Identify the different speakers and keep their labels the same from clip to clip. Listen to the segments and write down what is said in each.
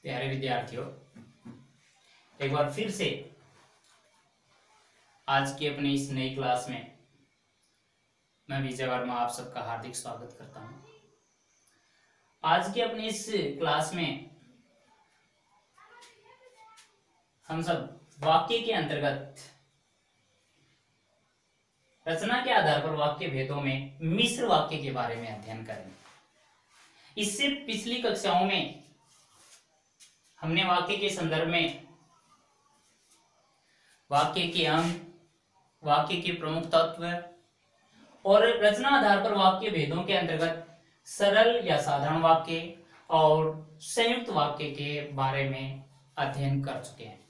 Speaker 1: प्यारे विद्यार्थियों, एक बार फिर से आज की अपनी इस नई क्लास में मैं विजय वर्मा आप सबका हार्दिक स्वागत करता हूं। आज की अपनी इस क्लास में हम सब वाक्य के अंतर्गत रचना के आधार पर वाक्य भेदों में मिश्र वाक्य के बारे में अध्ययन करेंगे। इससे पिछली कक्षाओं में हमने वाक्य के संदर्भ में वाक्य के अंग, वाक्य के प्रमुख तत्व और रचना आधार पर वाक्य भेदों के अंतर्गत सरल या साधारण वाक्य और संयुक्त वाक्य के बारे में अध्ययन कर चुके हैं।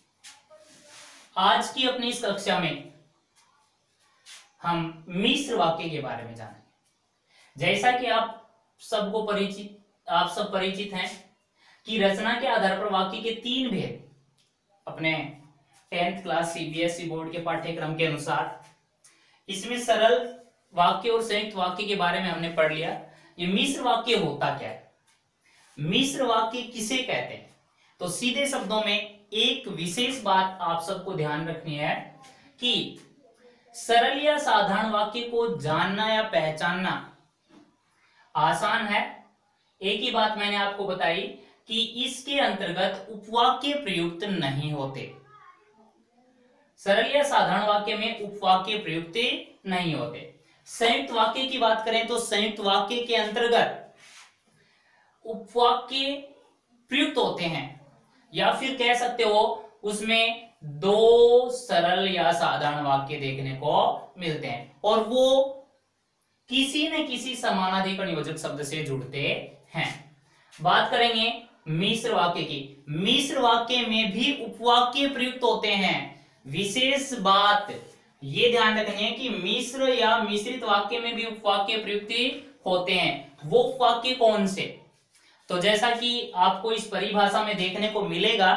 Speaker 1: आज की अपनी इस कक्षा में हम मिश्र वाक्य के बारे में जानेंगे। जैसा कि आप सब परिचित हैं कि रचना के आधार पर वाक्य के तीन भेद अपने 10th क्लास सीबीएसई बोर्ड के पाठ्यक्रम के अनुसार, इसमें सरल वाक्य और संयुक्त वाक्य के बारे में हमने पढ़ लिया। ये मिश्र वाक्य होता क्या है, मिश्र वाक्य किसे कहते हैं, तो सीधे शब्दों में एक विशेष बात आप सबको ध्यान रखनी है कि सरल या साधारण वाक्य को जानना या पहचानना आसान है। एक ही बात मैंने आपको बताई कि इसके अंतर्गत उपवाक्य प्रयुक्त नहीं होते। सरल या साधारण वाक्य में उपवाक्य प्रयुक्त नहीं होते। संयुक्त वाक्य की बात करें तो संयुक्त वाक्य के अंतर्गत उपवाक्य प्रयुक्त होते हैं, या फिर कह सकते हो उसमें दो सरल या साधारण वाक्य देखने को मिलते हैं और वो किसी न किसी समानाधिकरण योजक शब्द से जुड़ते हैं। बात करेंगे मिश्र वाक्य की। मिश्र वाक्य में भी उपवाक्य प्रयुक्त होते हैं। विशेष बात ये ध्यान रखनी है कि मिश्र या मिश्रित वाक्य में भी उपवाक्य प्रयुक्त होते हैं। वो उपवाक्य कौन से, तो जैसा कि आपको इस परिभाषा में देखने को मिलेगा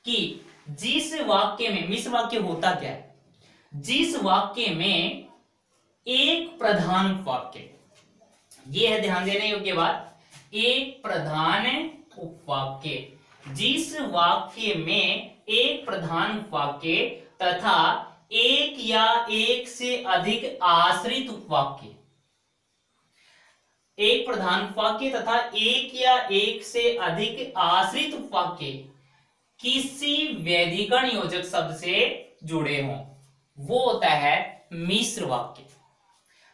Speaker 1: कि जिस वाक्य में मिश्र वाक्य होता क्या है, जिस वाक्य में एक प्रधान उपवाक्य, ये है ध्यान देने योग्य बात, एक प्रधान उपवाक्य, जिस वाक्य में एक प्रधान उपवाक्य तथा एक या एक से अधिक आश्रित उपवाक्य, एक प्रधान उपवाक्य तथा एक या एक से अधिक आश्रित उपवाक्य किसी वैधिकरण योजक शब्द से जुड़े हों, वो होता है मिश्र वाक्य।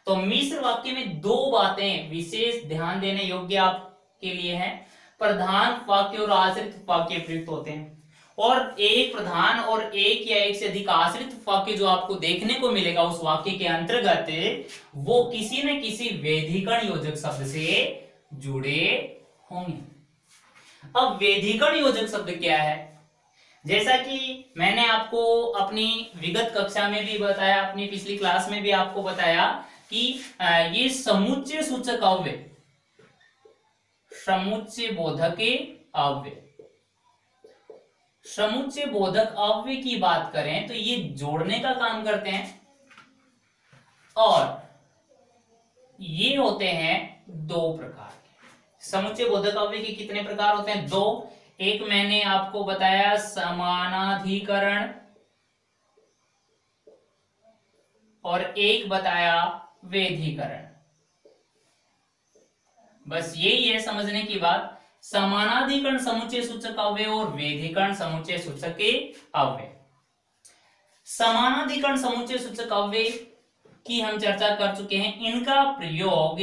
Speaker 1: तो मिश्र वाक्य में दो बातें विशेष ध्यान देने योग्य आपके लिए हैं। प्रधान वाक्य और आश्रित वाक्य प्रयुक्त होते हैं, और एक प्रधान और एक या एक से अधिक आश्रित वाक्य जो आपको देखने को मिलेगा उस वाक्य के अंतर्गत, वो किसी न किसी वैधिकरण योजक शब्द से जुड़े होंगे। अब वैधिकरण योजक शब्द क्या है, जैसा कि मैंने आपको अपनी विगत कक्षा में भी बताया, अपनी पिछली क्लास में भी आपको बताया कि ये समुच्चय सूचक अव्यय, समुच्चय बोधक अव्यय, समुच्चय बोधक अव्यय की बात करें तो ये जोड़ने का काम करते हैं, और ये होते हैं दो प्रकार के। समुच्चय बोधक अव्यय के कितने प्रकार होते हैं? दो। एक मैंने आपको बताया समानाधिकरण, और एक बताया वैधिकरण। बस यही है समझने की बात। समानाधिकरण समुच्चय सूचक अव्यय और वैधिकरण समुच्चय सूचक अव्यय। समानाधिकरण समुच्चय सूचक अव्यय की हम चर्चा कर चुके हैं। इनका प्रयोग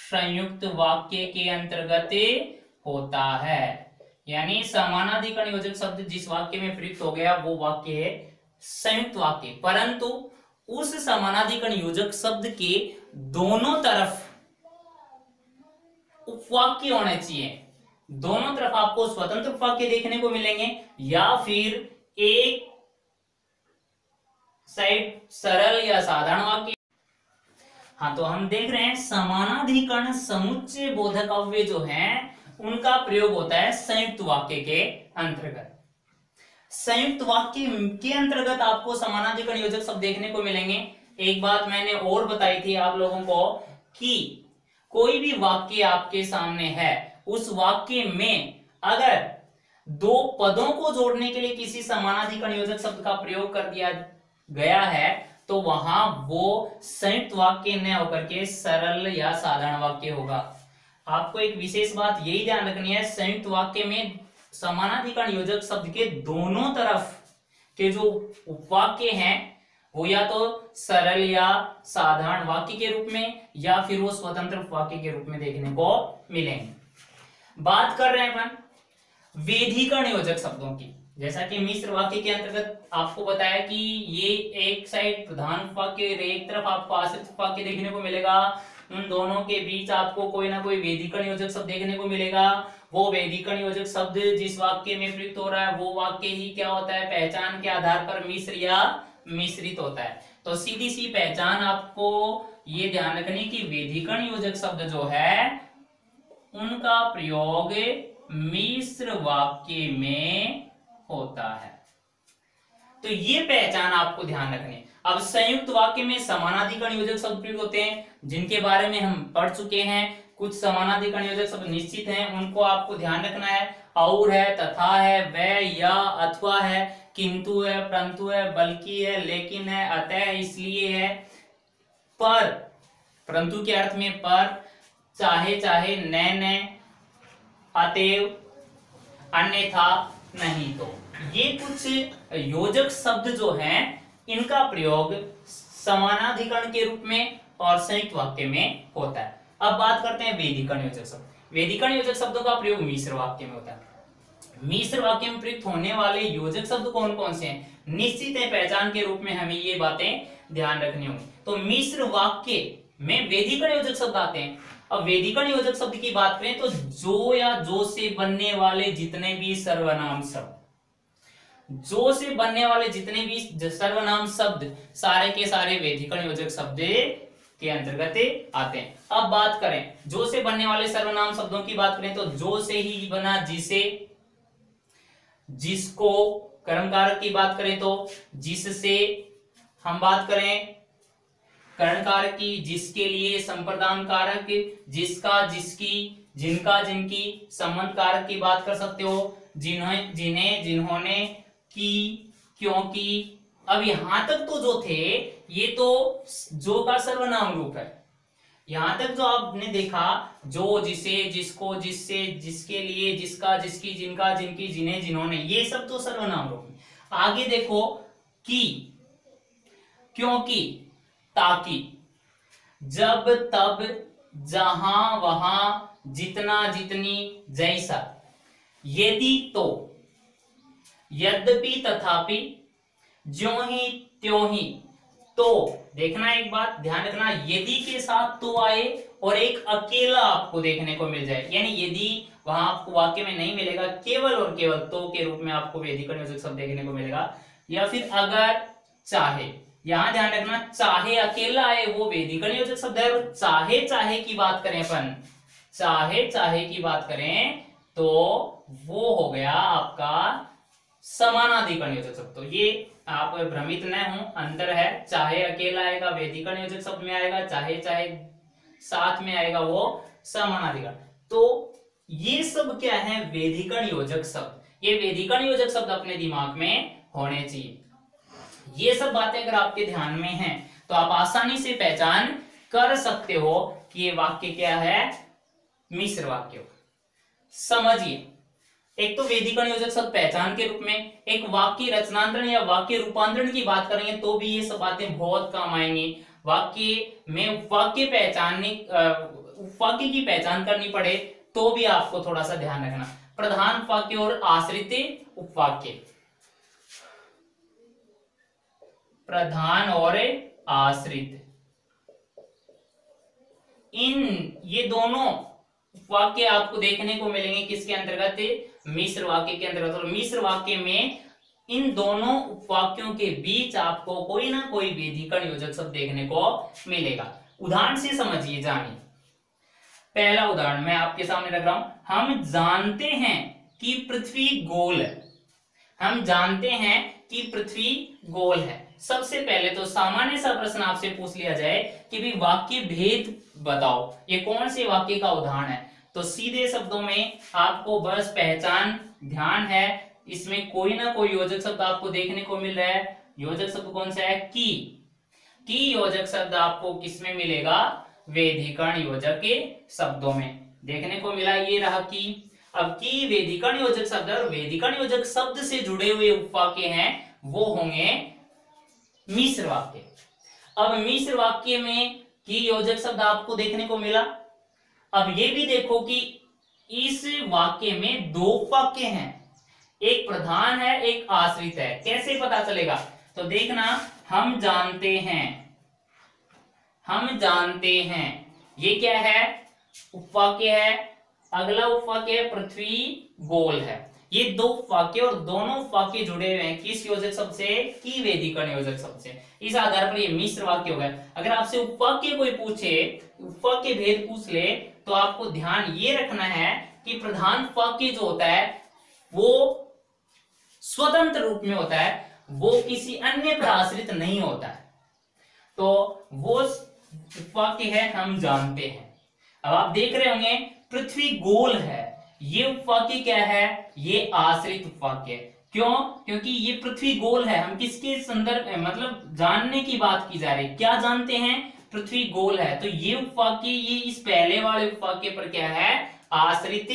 Speaker 1: संयुक्त वाक्य के अंतर्गत होता है, यानी समानाधिकरण योजक शब्द जिस वाक्य में प्रयुक्त हो गया वो वाक्य है संयुक्त वाक्य, परंतु उस समानाधिकरण योजक शब्द के दोनों तरफ उपवाक्य होने चाहिए। दोनों तरफ आपको स्वतंत्र उपवाक्य देखने को मिलेंगे, या फिर एक साइड सरल या साधारण वाक्य। हाँ, तो हम देख रहे हैं समानाधिकरण समुच्चय बोधक अव्यय जो हैं उनका प्रयोग होता है संयुक्त वाक्य के अंतर्गत। संयुक्त वाक्य के अंतर्गत आपको समानाधिकरण योजक शब्द देखने को मिलेंगे। एक बात मैंने और बताई थी आप लोगों को कि कोई भी वाक्य आपके सामने है, उस वाक्य में अगर दो पदों को जोड़ने के लिए किसी समानाधिकरण योजक शब्द का प्रयोग कर दिया गया है तो वहां वो संयुक्त वाक्य न होकर के सरल या साधारण वाक्य होगा। आपको एक विशेष बात यही ध्यान रखनी है, संयुक्त वाक्य में समानाधिकरण योजक शब्द के दोनों तरफ के जो उपवाक्य हैं वो या तो सरल या साधारण वाक्य के रूप में या फिर वो स्वतंत्र उपवाक्य के रूप में देखने को मिलेंगे। बात कर रहे हैं अपन वेधीकरण योजक शब्दों की। जैसा कि मिश्र वाक्य के अंतर्गत आपको बताया कि ये एक साइड प्रधान उपवाक्य, एक तरफ आपको आश्रित उपवाक्य देखने को मिलेगा, उन दोनों के बीच आपको कोई ना कोई वेधीकरण योजक शब्द देखने को मिलेगा। वो वेधीकरण योजक शब्द जिस वाक्य में प्रयुक्त हो रहा है वो वाक्य ही क्या होता है, पहचान के आधार पर मिश्र या मिश्रित होता है। तो सीधी सी पहचान आपको ये ध्यान रखनी कि वेधीकरण योजक शब्द जो है उनका प्रयोग मिश्र वाक्य में होता है। तो ये पहचान आपको ध्यान रखनी। अब संयुक्त वाक्य में समानाधिकरण योजक शब्द प्रयुक्त होते हैं जिनके बारे में हम पढ़ चुके हैं। कुछ समानाधिकरण योजक शब्द निश्चित हैं, उनको आपको ध्यान रखना है। और है, तथा है, वह या अथवा है, किंतु है, परंतु है, बल्कि है, लेकिन है, अतः, इसलिए है, पर, परंतु के अर्थ में पर, चाहे चाहे, न, अतएव, अन्यथा, नहीं तो। ये कुछ योजक शब्द जो हैं इनका प्रयोग समानाधिकरण के रूप में और संयुक्त वाक्य में होता है। अब बात करते हैं वेधीकरण योजक शब्द। वेधीकरण योजक शब्दों का प्रयोग मिश्र वाक्य में होता है। मिश्र वाक्य में प्रयुक्त होने वाले योजक शब्द कौन कौन से हैं, निश्चित है, पहचान के रूप में हमें ये बातें ध्यान रखनी होंगी। तो मिश्र वाक्य में वेधीकरण योजक शब्द आते हैं। अब वेधीकरण योजक शब्द की बात करें तो जो या जो से बनने वाले जितने भी सर्वनाम शब्द, जो से बनने वाले जितने भी सर्वनाम शब्द सारे के सारे वेधीकरण योजक शब्द के अंतर्गत आते हैं। अब बात करें जो से बनने वाले सर्वनाम शब्दों की बात करें तो जो से ही बना जिसे, जिसको, कर्म कारक की बात करें तो जिससे, हम बात करें करण कारक की, जिसके लिए, संप्रदान कारक, जिसका, जिसकी, जिनका, जिनकी, संबंध कारक की बात कर सकते हो, जिन्हें, जिन्हें, जिन्होंने, की, क्योंकि। अब यहां तक तो जो थे ये तो जो का सर्वनाम रूप है। यहां तक जो आपने देखा जो, जिसे, जिसको, जिससे, जिसके लिए, जिसका, जिसकी, जिनका, जिनकी, जिन्हें, जिन्होंने, ये सब तो सर्वनाम रूप है। आगे देखो की, क्योंकि, ताकि, जब, तब, जहां, वहां, जितना, जितनी, जैसा, यदि, तो, यद्यपि, तथापि, ज्यों ही, त्यों ही। तो देखना, एक बात ध्यान रखना, यदि के साथ तो आए और एक अकेला आपको देखने को मिल जाए, यानी यदि वहां आपको वाक्य में नहीं मिलेगा, केवल और केवल तो के रूप में आपको वेधीकरण योजक शब्द देखने को मिलेगा। या फिर अगर, चाहे, यहां ध्यान रखना, चाहे अकेला आए वो वेधीकरण योजक शब्द है। चाहे चाहे की बात करें अपन, चाहे चाहे की बात करें तो वो हो गया आपका समानाधिकरण योजक शब्द। तो ये आप भ्रमित न हो, अंतर है। चाहे अकेला आएगा वेधीकरण योजक शब्द में आएगा, चाहे चाहे साथ में आएगा वो समानाधिकरण। तो ये सब क्या है, वेधीकरण योजक शब्द। ये वेधीकरण योजक शब्द अपने दिमाग में होने चाहिए। ये सब बातें अगर आपके ध्यान में हैं तो आप आसानी से पहचान कर सकते हो कि ये वाक्य क्या है, मिश्र वाक्य। समझिए, एक तो वेधीकरण योजक शब्द पहचान के रूप में, एक वाक्य रचनांतरण या वाक्य रूपांतरण की बात करेंगे तो भी ये सब बातें बहुत काम आएंगी। वाक्य में वाक्य पहचानने, वाक्य की पहचान करनी पड़े तो भी आपको थोड़ा सा ध्यान रखना। प्रधान वाक्य और आश्रित उपवाक्य, प्रधान और आश्रित, ये दोनों वाक्य आपको देखने को मिलेंगे किसके अंतर्गत, मिश्र वाक्य के अंतर्गत। और मिश्र वाक्य में इन दोनों उपवाक्यों के बीच आपको कोई ना कोई वेधीकरण योजक शब्द देखने को मिलेगा। उदाहरण से समझिए, जानिए। पहला उदाहरण मैं आपके सामने रख रहा हूं। हम जानते हैं कि पृथ्वी गोल है। हम जानते हैं कि पृथ्वी गोल है। सबसे पहले तो सामान्य सा प्रश्न आपसे पूछ लिया जाए कि भी वाक्य भेद बताओ, ये कौन से वाक्य का उदाहरण है। तो सीधे शब्दों में आपको बस पहचान ध्यान है, इसमें कोई ना कोई योजक शब्द आपको देखने को मिल रहा है। योजक शब्द कौन सा है? की योजक शब्द आपको किसमें मिलेगा? वेधिकरण योजक के शब्दों में देखने को मिला। ये रहा की। अब की वेधिकरण योजक शब्द और वेधिकरण योजक शब्द से जुड़े हुए उपवाक्य हैं वो होंगे मिश्र वाक्य। अब मिश्र वाक्य में की योजक शब्द आपको देखने को मिला। अब ये भी देखो कि इस वाक्य में दो वाक्य हैं, एक प्रधान है एक आश्रित है। कैसे पता चलेगा? तो देखना, हम जानते हैं ये क्या है? उपवाक्य है। अगला उपवाक्य है पृथ्वी गोल है। ये दो वाक्य और दोनों वाक्य जुड़े हुए हैं किस योजक शब्द से? की वेधिकरण योजक शब्द से। इस आधार पर ये मिश्र वाक्य हो गया। अगर आपसे उपवाक्य कोई पूछे, उपवाक्य भेद पूछ ले, तो आपको ध्यान ये रखना है कि प्रधान वाक्य जो होता है वो स्वतंत्र रूप में होता है, वो किसी अन्य पर आश्रित नहीं होता है। तो वो वाक्य है हम जानते हैं। अब आप देख रहे होंगे पृथ्वी गोल है, ये उपवाक्य क्या है? ये आश्रित उपवाक्य। क्यों? क्योंकि ये पृथ्वी गोल है। हम किसके संदर्भ मतलब जानने की बात की जा रही है। क्या जानते हैं? पृथ्वी गोल है। तो ये उपवाक्य ये इस पहले वाले उपवाक्य पर क्या है? आश्रित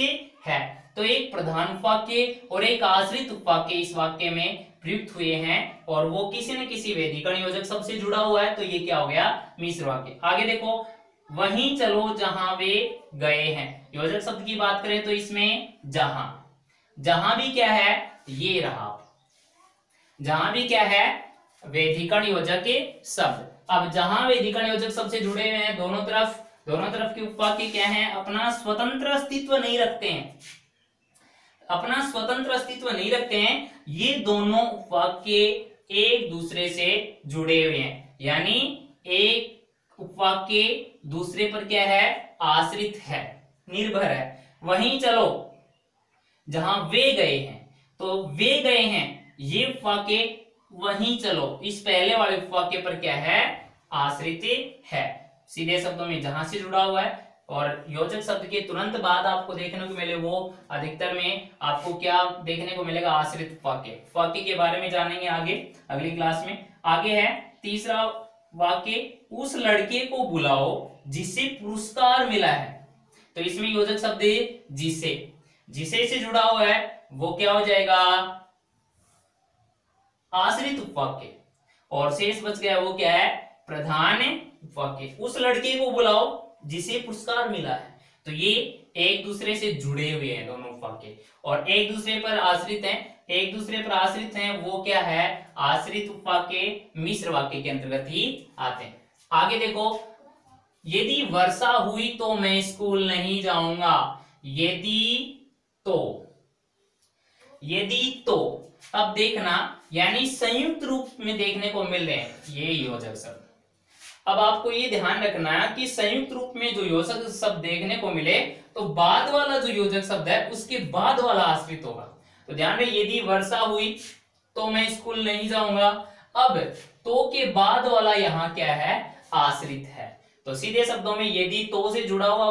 Speaker 1: है। तो एक प्रधान उपवाक्य और एक आश्रित उपवाक्य इस वाक्य में प्रयुक्त हुए हैं और वो किसी न किसी वेधिकरण योजक शब्द से जुड़ा हुआ है। तो ये क्या हो गया? मिश्र वाक्य। आगे देखो, वहीं चलो जहां वे गए हैं। योजक शब्द की बात करें तो इसमें जहां भी क्या है? ये रहा, जहां भी क्या है? वेधिकरण योजक के शब्द। अब जहां वेधिकरण योजक शब्द से जुड़े हुए हैं दोनों तरफ के उपवाक्य क्या है? अपना स्वतंत्र अस्तित्व नहीं रखते हैं, ये दोनों उपवाक्य एक दूसरे से जुड़े हुए हैं, यानी एक उपवाक्य दूसरे पर क्या है? आश्रित है, निर्भर है। वहीं चलो जहां वे गए हैं, तो वे गए हैं ये उपवाक्य वहीं चलो इस पहले वाले उपवाक्य पर क्या है? आश्रित है। सीधे शब्दों में जहां से जुड़ा हुआ है। और योजक शब्द के तुरंत बाद आपको देखने को मिले वो अधिकतर में आपको क्या देखने को मिलेगा? आश्रित वाक्य के बारे में जानेंगे आगे अगली क्लास में। आगे है तीसरा वाक्य, उस लड़के को बुलाओ जिसे पुरस्कार मिला है। तो इसमें योजक शब्द जिसे से जुड़ा हुआ है वो क्या हो जाएगा? आश्रित उपवाक्य। और शेष बच गया वो क्या है? प्रधान उपवाक्य। उस लड़के को बुलाओ जिसे पुरस्कार मिला है। तो ये एक दूसरे से जुड़े हुए हैं दोनों उपवाक्य और एक दूसरे पर आश्रित हैं। वो क्या है? आश्रित उपवाक्य मिश्र वाक्य के अंतर्गत ही आते हैं। आगे देखो, यदि वर्षा हुई तो मैं स्कूल नहीं जाऊंगा। यदि तो अब देखना, यानी संयुक्त रूप में देखने को मिल रहे हैं ये योजक शब्द। अब आपको ये ध्यान रखना है कि संयुक्त रूप में जो योजक शब्द देखने को मिले तो बाद वाला जो योजक शब्द है उसके बाद वाला आश्रित होगा। तो ध्यान रहे, यदि वर्षा हुई तो मैं स्कूल नहीं जाऊंगा। अब तो के बाद वाला यहाँ क्या है? आश्रित है। तो सीधे शब्दों में यदि तो से जुड़ा हुआ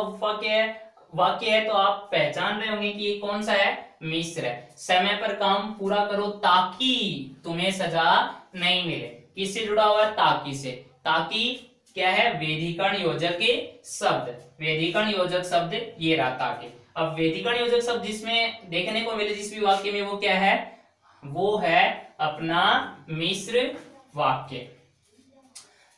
Speaker 1: वाक्य है तो आप पहचान रहे होंगे कि ये कौन सा है? मिश्र है। समय पर काम पूरा करो ताकि तुम्हें सजा नहीं मिले। किससे जुड़ा हुआ है? ताकि से। ताकि क्या है? वेधिकरण योजक के शब्द। वेधिकरण योजक शब्द ये रहा ताकि। अब वेधिकरण योजक शब्द जिसमें देखने को मिले जिस भी वाक्य में वो क्या है? वो है अपना मिश्र वाक्य।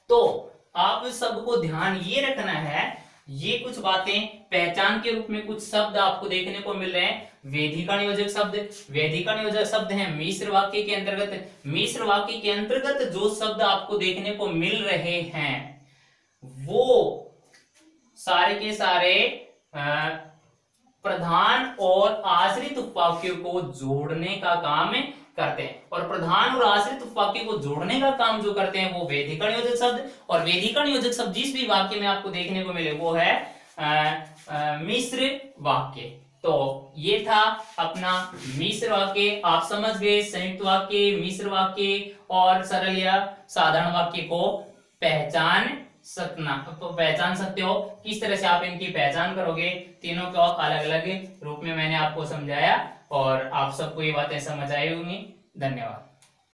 Speaker 1: तो आप सबको ध्यान ये रखना है, ये कुछ बातें पहचान के रूप में कुछ शब्द आपको देखने को मिल रहे हैं। वेधिकरण योजक शब्द हैं मिश्र वाक्य के अंतर्गत। मिश्र वाक्य के अंतर्गत जो शब्द आपको देखने को मिल रहे हैं वो सारे के सारे प्रधान और आश्रित उपवाक्यों को जोड़ने का काम करते हैं। और प्रधान और आश्रित उपवाक्य को जोड़ने का काम जो करते हैं वो वेधिकरण योजक शब्द। और वेधिकरण योजक शब्द जिस भी वाक्य में आपको देखने को मिले वो है मिश्र वाक्य। तो ये था अपना मिश्र वाक्य। आप समझ गए संयुक्त वाक्य, मिश्र वाक्य और सरल या साधारण वाक्य को पहचान पहचान सकते हो। किस तरह से आप इनकी पहचान करोगे, तीनों को अलग अलग रूप में मैंने आपको समझाया और आप सबको ये बातें समझ आई होंगी। धन्यवाद।